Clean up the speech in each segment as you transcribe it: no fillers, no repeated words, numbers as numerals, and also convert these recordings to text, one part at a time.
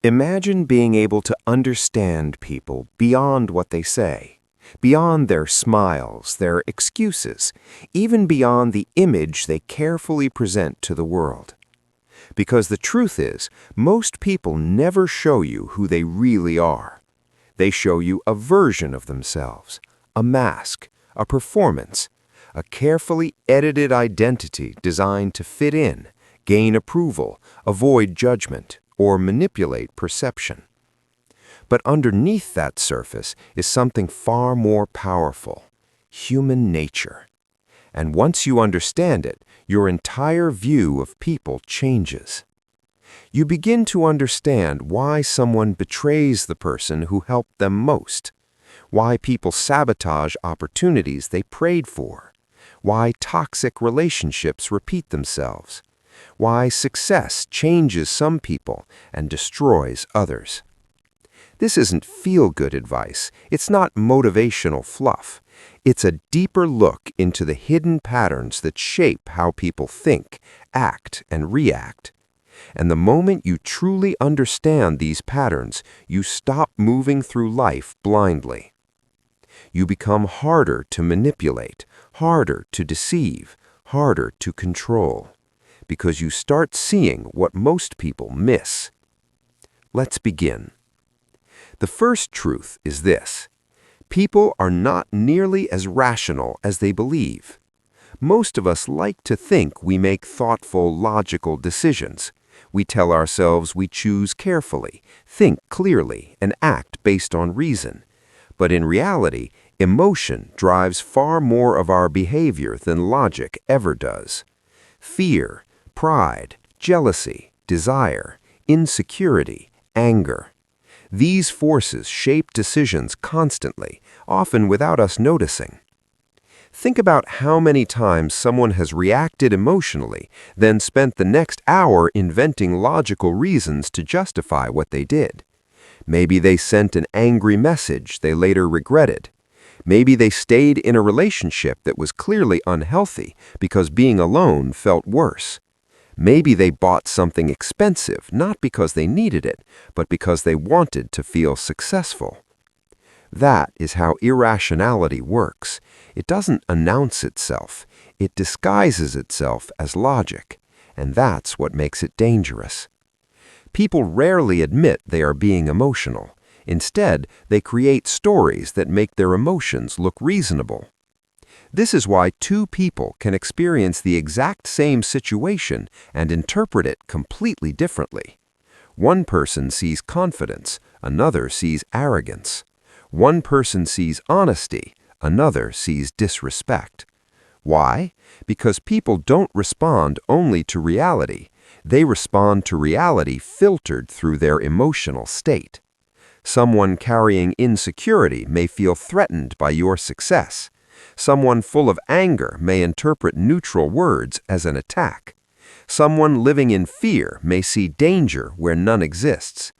Imagine being able to understand people beyond what they say, beyond their smiles, their excuses, even beyond the image they carefully present to the world. Because the truth is, most people never show you who they really are. They show you a version of themselves, a mask, a performance, a carefully edited identity designed to fit in, gain approval, avoid judgment, or manipulate perception. But underneath that surface is something far more powerful: human nature. And once you understand it, your entire view of people changes. You begin to understand why someone betrays the person who helped them most, why people sabotage opportunities they prayed for, why toxic relationships repeat themselves, why success changes some people and destroys others. This isn't feel-good advice. It's not motivational fluff. It's a deeper look into the hidden patterns that shape how people think, act, and react. And the moment you truly understand these patterns, you stop moving through life blindly. You become harder to manipulate, harder to deceive, harder to control, because you start seeing what most people miss. Let's begin. The first truth is this: people are not nearly as rational as they believe. Most of us like to think we make thoughtful, logical decisions. We tell ourselves we choose carefully, think clearly, and act based on reason. But in reality, emotion drives far more of our behavior than logic ever does. Fear, pride, jealousy, desire, insecurity, anger. These forces shape decisions constantly, often without us noticing. Think about how many times someone has reacted emotionally, then spent the next hour inventing logical reasons to justify what they did. Maybe they sent an angry message they later regretted. Maybe they stayed in a relationship that was clearly unhealthy because being alone felt worse. Maybe they bought something expensive not because they needed it, but because they wanted to feel successful. That is how irrationality works. It doesn't announce itself. It disguises itself as logic, and that's what makes it dangerous. People rarely admit they are being emotional. Instead, they create stories that make their emotions look reasonable. This is why two people can experience the exact same situation and interpret it completely differently. One person sees confidence, another sees arrogance. One person sees honesty, another sees disrespect. Why? Because people don't respond only to reality. They respond to reality filtered through their emotional state. Someone carrying insecurity may feel threatened by your success. Someone full of anger may interpret neutral words as an attack. Someone living in fear may see danger where none exists.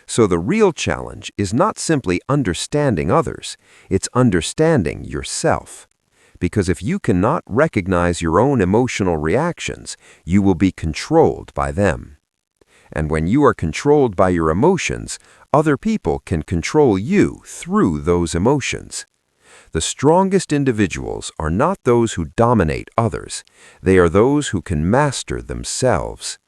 So the real challenge is not simply understanding others, it's understanding yourself. Because if you cannot recognize your own emotional reactions, you will be controlled by them. And when you are controlled by your emotions, other people can control you through those emotions. The strongest individuals are not those who dominate others. They are those who can master themselves.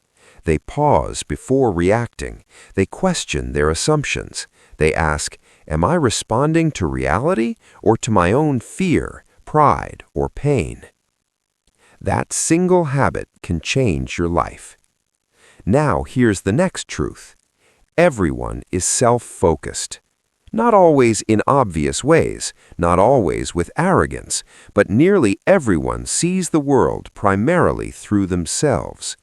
They pause before reacting. They question their assumptions. They ask, am I responding to reality or to my own fear, pride, or pain? That single habit can change your life. Now here's the next truth. Everyone is self-focused. Not always in obvious ways, not always with arrogance, but nearly everyone sees the world primarily through themselves.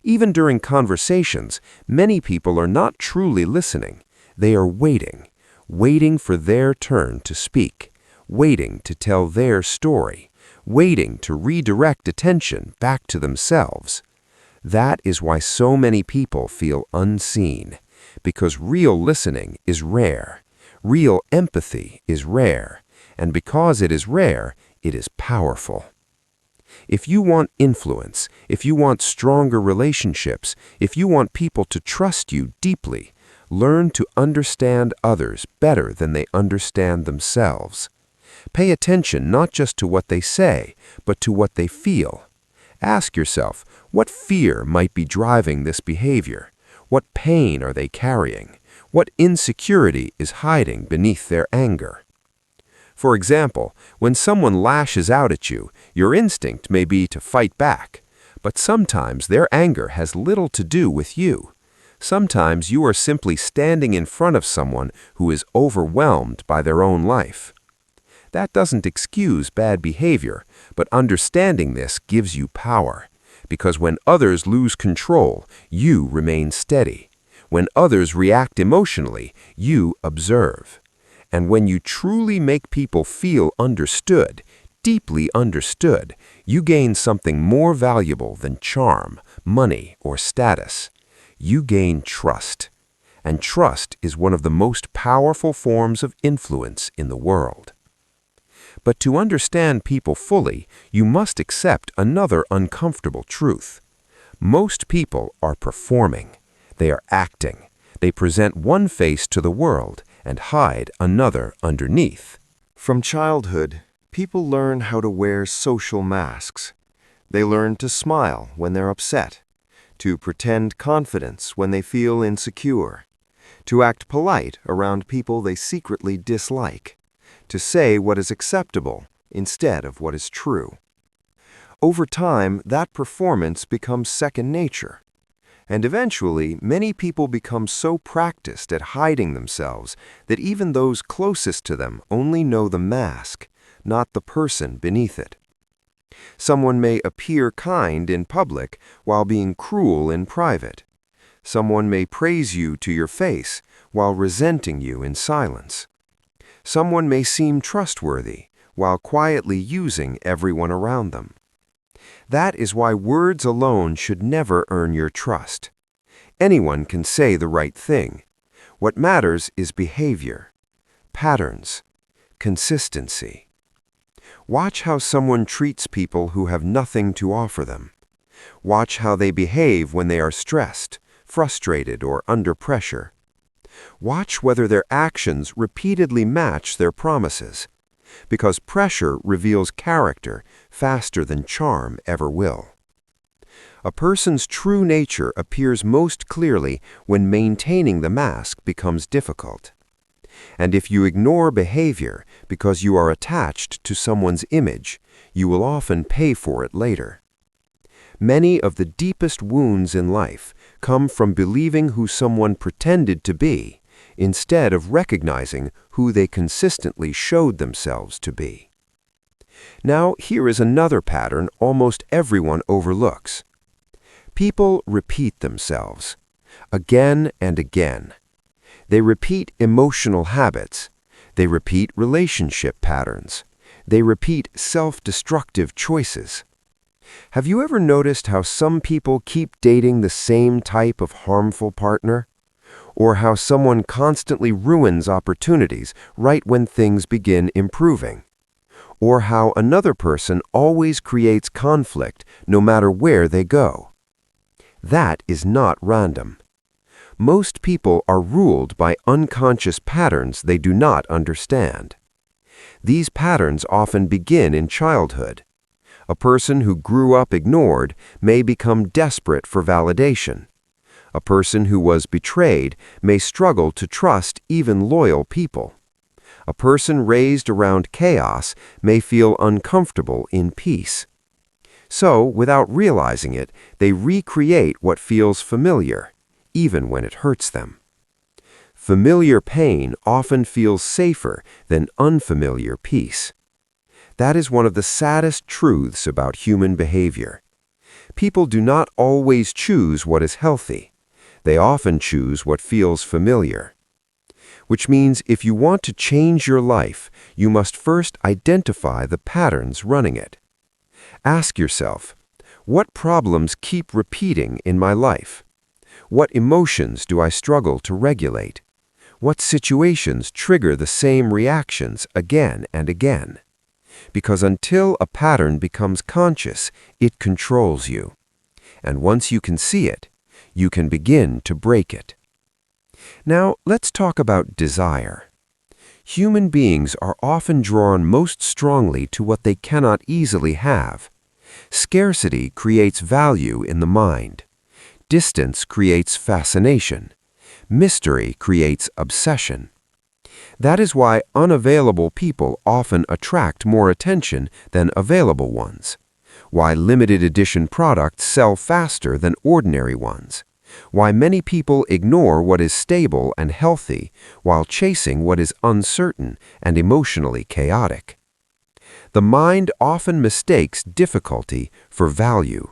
Even during conversations, many people are not truly listening. They are waiting for their turn to speak, waiting to tell their story, waiting to redirect attention back to themselves. That is why so many people feel unseen, because real listening is rare. Real empathy is rare, and because it is rare, it is powerful. If you want influence, if you want stronger relationships, if you want people to trust you deeply, Learn to understand others better than they understand themselves. Pay attention not just to what they say, but to what they feel. Ask yourself, what fear might be driving this behavior? What pain are they carrying? What insecurity is hiding beneath their anger? For example, when someone lashes out at you, your instinct may be to fight back. But sometimes their anger has little to do with you. Sometimes you are simply standing in front of someone who is overwhelmed by their own life. That doesn't excuse bad behavior, but understanding this gives you power. Because when others lose control, you remain steady. When others react emotionally, you observe. And when you truly make people feel understood, deeply understood, you gain something more valuable than charm, money, or status. You gain trust. And trust is one of the most powerful forms of influence in the world. But to understand people fully, you must accept another uncomfortable truth. Most people are performing. They are acting. They present one face to the world and hide another underneath. From childhood, people learn how to wear social masks. They learn to smile when they're upset, to pretend confidence when they feel insecure, to act polite around people they secretly dislike, to say what is acceptable instead of what is true. Over time, that performance becomes second nature. And eventually, many people become so practiced at hiding themselves that even those closest to them only know the mask, not the person beneath it. Someone may appear kind in public while being cruel in private. Someone may praise you to your face while resenting you in silence. Someone may seem trustworthy while quietly using everyone around them. That is why words alone should never earn your trust. Anyone can say the right thing. What matters is behavior, patterns, consistency. Watch how someone treats people who have nothing to offer them. Watch how they behave when they are stressed, frustrated, or under pressure. Watch whether their actions repeatedly match their promises, because pressure reveals character faster than charm ever will. A person's true nature appears most clearly when maintaining the mask becomes difficult. And if you ignore behavior because you are attached to someone's image, you will often pay for it later. Many of the deepest wounds in life come from believing who someone pretended to be, instead of recognizing who they consistently showed themselves to be. Now, here is another pattern almost everyone overlooks. People repeat themselves, again and again. They repeat emotional habits. They repeat relationship patterns. They repeat self-destructive choices. Have you ever noticed how some people keep dating the same type of harmful partner? Or how someone constantly ruins opportunities right when things begin improving? Or how another person always creates conflict no matter where they go? That is not random. Most people are ruled by unconscious patterns they do not understand. These patterns often begin in childhood. A person who grew up ignored may become desperate for validation. A person who was betrayed may struggle to trust even loyal people. A person raised around chaos may feel uncomfortable in peace. So, without realizing it, they recreate what feels familiar, even when it hurts them. Familiar pain often feels safer than unfamiliar peace. That is one of the saddest truths about human behavior. People do not always choose what is healthy. They often choose what feels familiar. Which means if you want to change your life, you must first identify the patterns running it. Ask yourself, what problems keep repeating in my life? What emotions do I struggle to regulate? What situations trigger the same reactions again and again? Because until a pattern becomes conscious, it controls you. And once you can see it, you can begin to break it. Now, let's talk about desire. Human beings are often drawn most strongly to what they cannot easily have. Scarcity creates value in the mind. Distance creates fascination. Mystery creates obsession. That is why unavailable people often attract more attention than available ones. Why limited edition products sell faster than ordinary ones. Why many people ignore what is stable and healthy while chasing what is uncertain and emotionally chaotic. The mind often mistakes difficulty for value.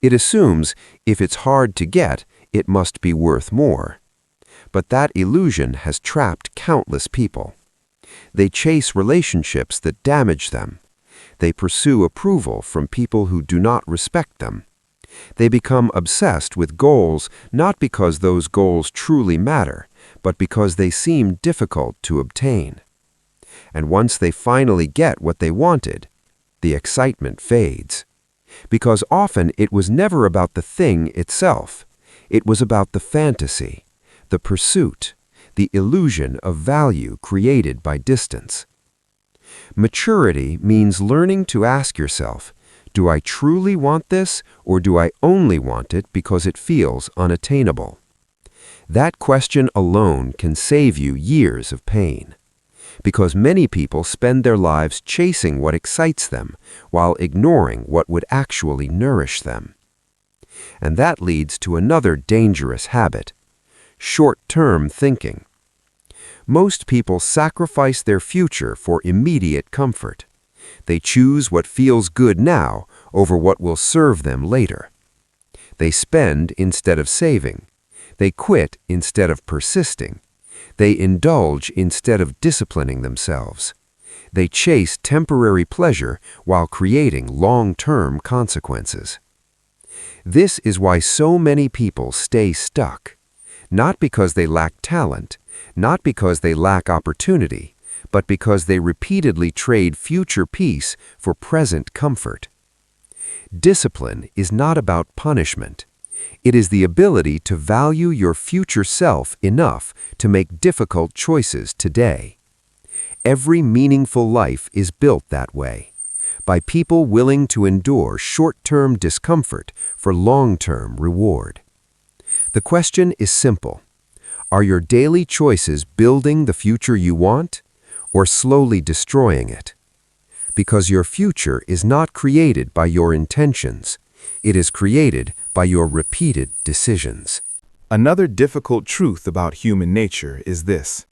It assumes if it's hard to get, it must be worth more. But that illusion has trapped countless people. They chase relationships that damage them. They pursue approval from people who do not respect them. They become obsessed with goals not because those goals truly matter, but because they seem difficult to obtain. And once they finally get what they wanted, the excitement fades. Because often it was never about the thing itself. It was about the fantasy, the pursuit, the illusion of value created by distance. Maturity means learning to ask yourself, do I truly want this, or do I only want it because it feels unattainable? That question alone can save you years of pain. Because many people spend their lives chasing what excites them, while ignoring what would actually nourish them. And that leads to another dangerous habit: short-term thinking. Most people sacrifice their future for immediate comfort. They choose what feels good now over what will serve them later. They spend instead of saving. They quit instead of persisting. They indulge instead of disciplining themselves. They chase temporary pleasure while creating long-term consequences. This is why so many people stay stuck. Not because they lack talent, not because they lack opportunity, but because they repeatedly trade future peace for present comfort. Discipline is not about punishment. It is the ability to value your future self enough to make difficult choices today. Every meaningful life is built that way, by people willing to endure short-term discomfort for long-term reward. The question is simple. Are your daily choices building the future you want, or slowly destroying it? Because your future is not created by your intentions. It is created by your repeated decisions. Another difficult truth about human nature is this: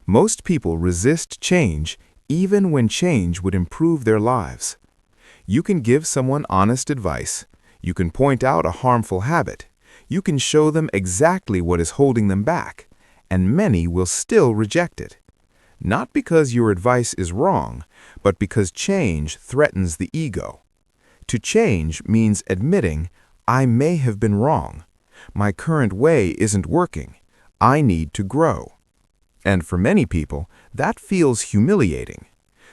most people resist change even when change would improve their lives. You can give someone honest advice. You can point out a harmful habit. You can show them exactly what is holding them back, and many will still reject it. Not because your advice is wrong, but because change threatens the ego. To change means admitting, I may have been wrong. My current way isn't working. I need to grow. And for many people, that feels humiliating.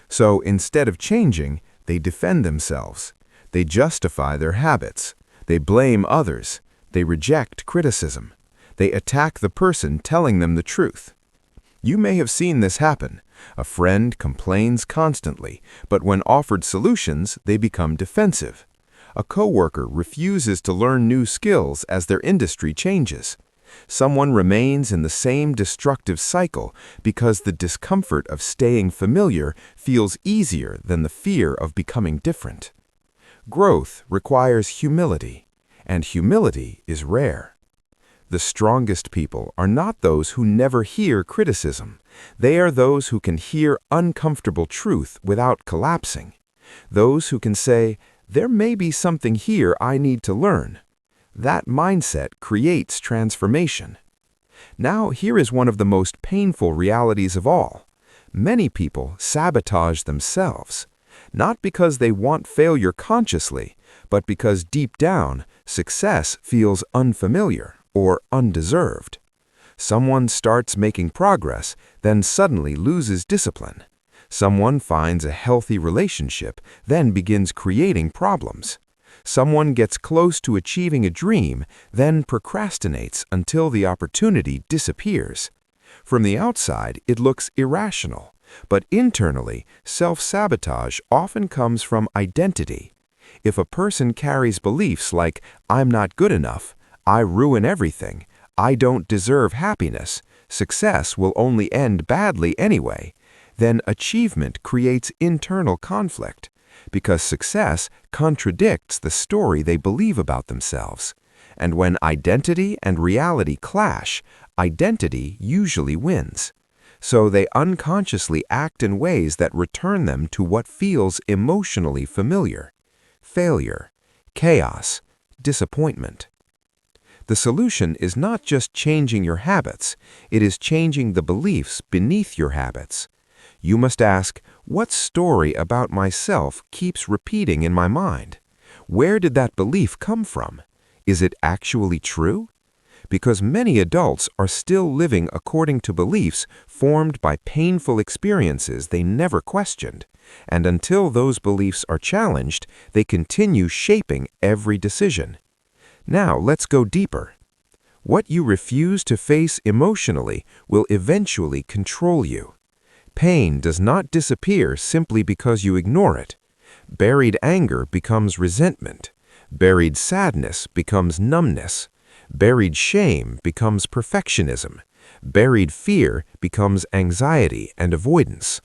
So instead of changing, they defend themselves. They justify their habits. They blame others. They reject criticism. They attack the person telling them the truth. You may have seen this happen. A friend complains constantly, but when offered solutions, they become defensive. A coworker refuses to learn new skills as their industry changes. Someone remains in the same destructive cycle because the discomfort of staying familiar feels easier than the fear of becoming different. Growth requires humility, and humility is rare. The strongest people are not those who never hear criticism. They are those who can hear uncomfortable truth without collapsing. Those who can say, there may be something here I need to learn. That mindset creates transformation. Now, here is one of the most painful realities of all. Many people sabotage themselves, not because they want failure consciously, but because deep down, success feels unfamiliar or undeserved. Someone starts making progress, then suddenly loses discipline. Someone finds a healthy relationship, then begins creating problems. Someone gets close to achieving a dream, then procrastinates until the opportunity disappears. From the outside, it looks irrational, but internally, self-sabotage often comes from identity. If a person carries beliefs like, "I'm not good enough," "I ruin everything," "I don't deserve happiness," "success will only end badly anyway," then achievement creates internal conflict, because success contradicts the story they believe about themselves. And when identity and reality clash, identity usually wins. So they unconsciously act in ways that return them to what feels emotionally familiar: failure, chaos, disappointment. The solution is not just changing your habits, it is changing the beliefs beneath your habits. You must ask, what story about myself keeps repeating in my mind? Where did that belief come from? Is it actually true? Because many adults are still living according to beliefs formed by painful experiences they never questioned, and until those beliefs are challenged, they continue shaping every decision. Now let's go deeper. What you refuse to face emotionally will eventually control you. Pain does not disappear simply because you ignore it. Buried anger becomes resentment. Buried sadness becomes numbness. Buried shame becomes perfectionism. Buried fear becomes anxiety and avoidance.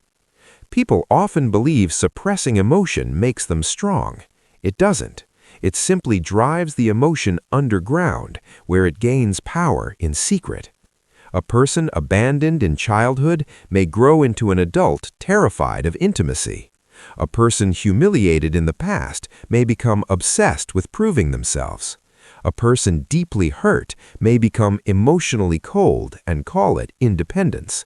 People often believe suppressing emotion makes them strong. It doesn't. It simply drives the emotion underground, where it gains power in secret. A person abandoned in childhood may grow into an adult terrified of intimacy. A person humiliated in the past may become obsessed with proving themselves. A person deeply hurt may become emotionally cold and call it independence.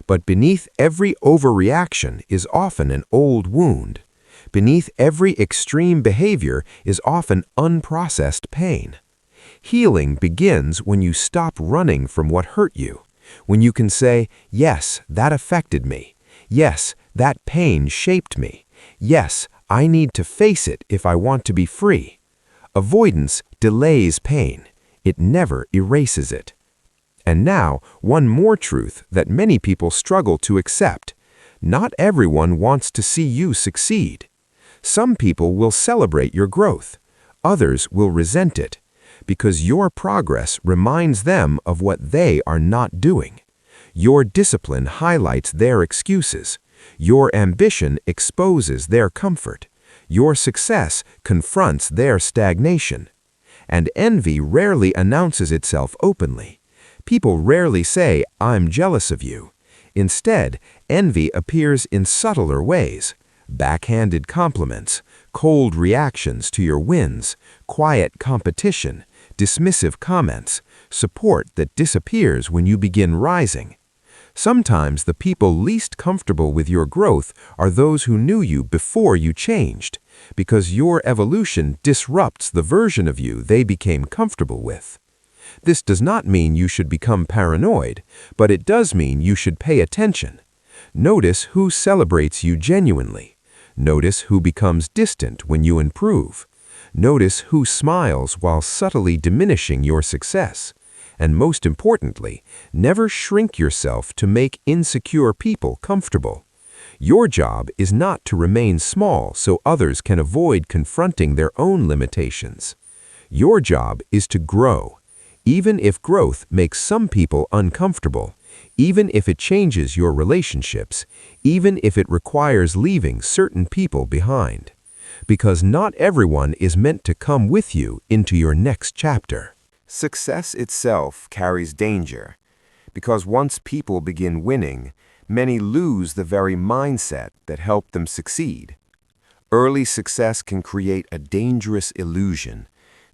But beneath every overreaction is often an old wound. Beneath every extreme behavior is often unprocessed pain. Healing begins when you stop running from what hurt you, when you can say, "Yes, that affected me. Yes, that pain shaped me. Yes, I need to face it if I want to be free." Avoidance delays pain. It never erases it. And now, one more truth that many people struggle to accept. Not everyone wants to see you succeed. Some people will celebrate your growth. Others will resent it, because your progress reminds them of what they are not doing. Your discipline highlights their excuses. Your ambition exposes their comfort. Your success confronts their stagnation. And envy rarely announces itself openly. People rarely say, "I'm jealous of you." Instead, envy appears in subtler ways: backhanded compliments, cold reactions to your wins, quiet competition, dismissive comments, support that disappears when you begin rising. Sometimes the people least comfortable with your growth are those who knew you before you changed, because your evolution disrupts the version of you they became comfortable with. This does not mean you should become paranoid, but it does mean you should pay attention. Notice who celebrates you genuinely. Notice who becomes distant when you improve. Notice who smiles while subtly diminishing your success. And most importantly, never shrink yourself to make insecure people comfortable. Your job is not to remain small so others can avoid confronting their own limitations. Your job is to grow. Even if growth makes some people uncomfortable, even if it changes your relationships, even if it requires leaving certain people behind. Because not everyone is meant to come with you into your next chapter. Success itself carries danger, because once people begin winning, many lose the very mindset that helped them succeed. Early success can create a dangerous illusion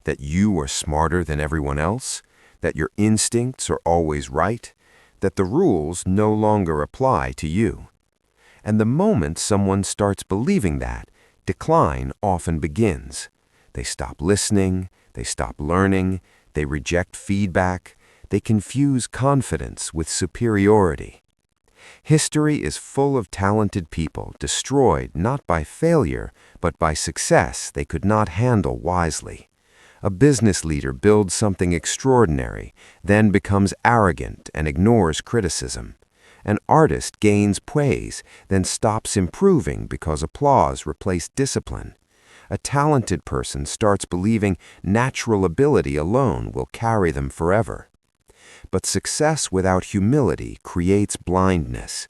that you are smarter than everyone else, that your instincts are always right, that the rules no longer apply to you. And the moment someone starts believing that, decline often begins. They stop listening, they stop learning, they reject feedback, they confuse confidence with superiority. History is full of talented people destroyed not by failure, but by success they could not handle wisely. A business leader builds something extraordinary, then becomes arrogant and ignores criticism. An artist gains praise, then stops improving because applause replaced discipline. A talented person starts believing natural ability alone will carry them forever. But success without humility creates blindness.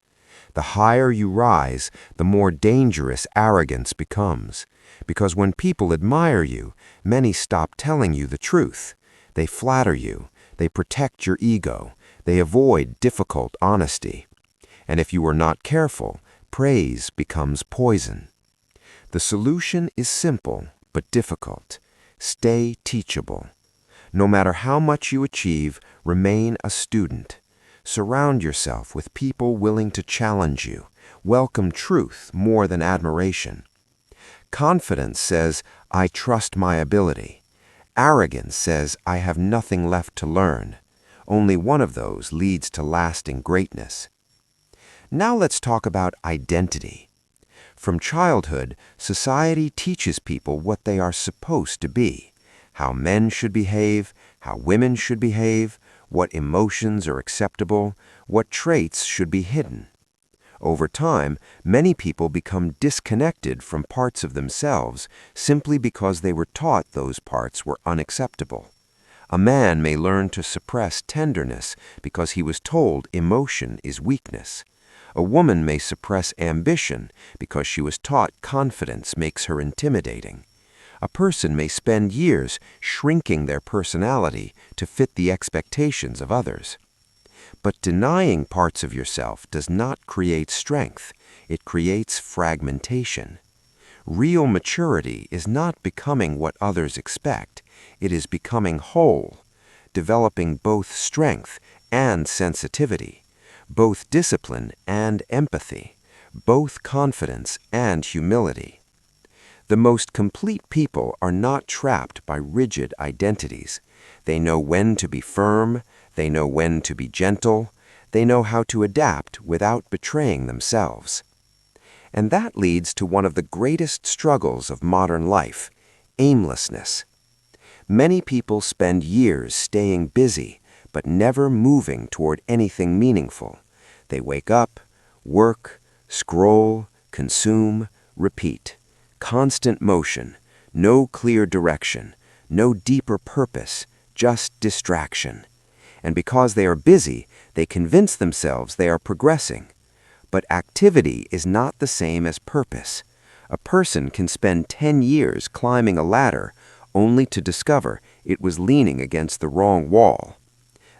The higher you rise, the more dangerous arrogance becomes. Because when people admire you, many stop telling you the truth. They flatter you, they protect your ego, they avoid difficult honesty. And if you are not careful, praise becomes poison. The solution is simple but difficult. Stay teachable. No matter how much you achieve, remain a student. Surround yourself with people willing to challenge you. Welcome truth more than admiration. Confidence says, I trust my ability. Arrogance says, I have nothing left to learn. Only one of those leads to lasting greatness. Now let's talk about identity. From childhood, society teaches people what they are supposed to be, how men should behave, how women should behave, what emotions are acceptable, what traits should be hidden. Over time, many people become disconnected from parts of themselves simply because they were taught those parts were unacceptable. A man may learn to suppress tenderness because he was told emotion is weakness. A woman may suppress ambition because she was taught confidence makes her intimidating. A person may spend years shrinking their personality to fit the expectations of others. But denying parts of yourself does not create strength. It creates fragmentation. Real maturity is not becoming what others expect. It is becoming whole, developing both strength and sensitivity, both discipline and empathy, both confidence and humility. The most complete people are not trapped by rigid identities. They know when to be firm, they know when to be gentle, they know how to adapt without betraying themselves. And that leads to one of the greatest struggles of modern life, aimlessness. Many people spend years staying busy, but never moving toward anything meaningful. They wake up, work, scroll, consume, repeat. Constant motion, no clear direction, no deeper purpose, just distraction. And because they are busy, they convince themselves they are progressing. But activity is not the same as purpose. A person can spend 10 years climbing a ladder only to discover it was leaning against the wrong wall.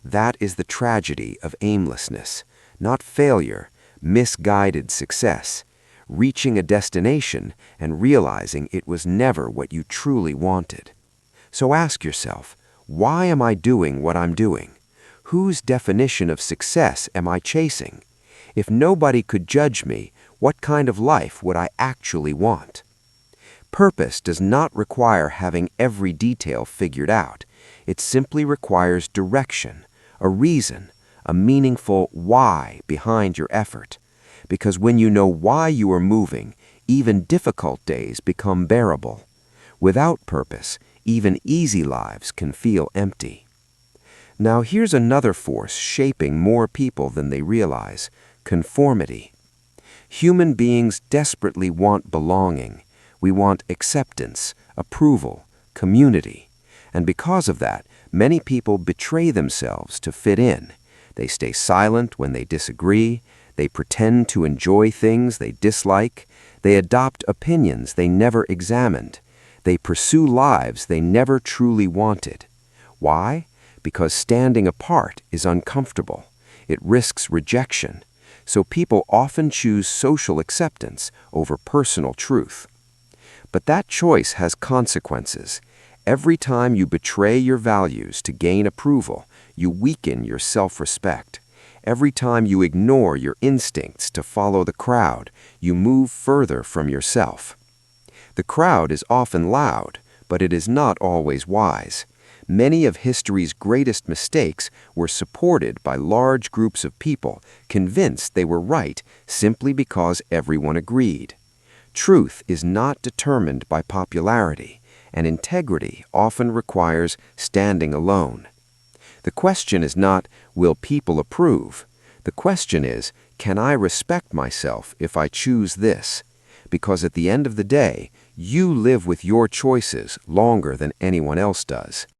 That is the tragedy of aimlessness, not failure, misguided success. Reaching a destination and realizing it was never what you truly wanted. So ask yourself, why am I doing what I'm doing? Whose definition of success am I chasing? If nobody could judge me, what kind of life would I actually want? Purpose does not require having every detail figured out. It simply requires direction, a reason, a meaningful why behind your effort. Because when you know why you are moving, even difficult days become bearable. Without purpose, even easy lives can feel empty. Now here's another force shaping more people than they realize: conformity. Human beings desperately want belonging. We want acceptance, approval, community. And because of that, many people betray themselves to fit in. They stay silent when they disagree. They pretend to enjoy things they dislike. They adopt opinions they never examined. They pursue lives they never truly wanted. Why? Because standing apart is uncomfortable. It risks rejection. So people often choose social acceptance over personal truth. But that choice has consequences. Every time you betray your values to gain approval, you weaken your self-respect. Every time you ignore your instincts to follow the crowd, you move further from yourself. The crowd is often loud, but it is not always wise. Many of history's greatest mistakes were supported by large groups of people convinced they were right simply because everyone agreed. Truth is not determined by popularity, and integrity often requires standing alone. The question is not, will people approve? The question is, can I respect myself if I choose this? Because at the end of the day, you live with your choices longer than anyone else does.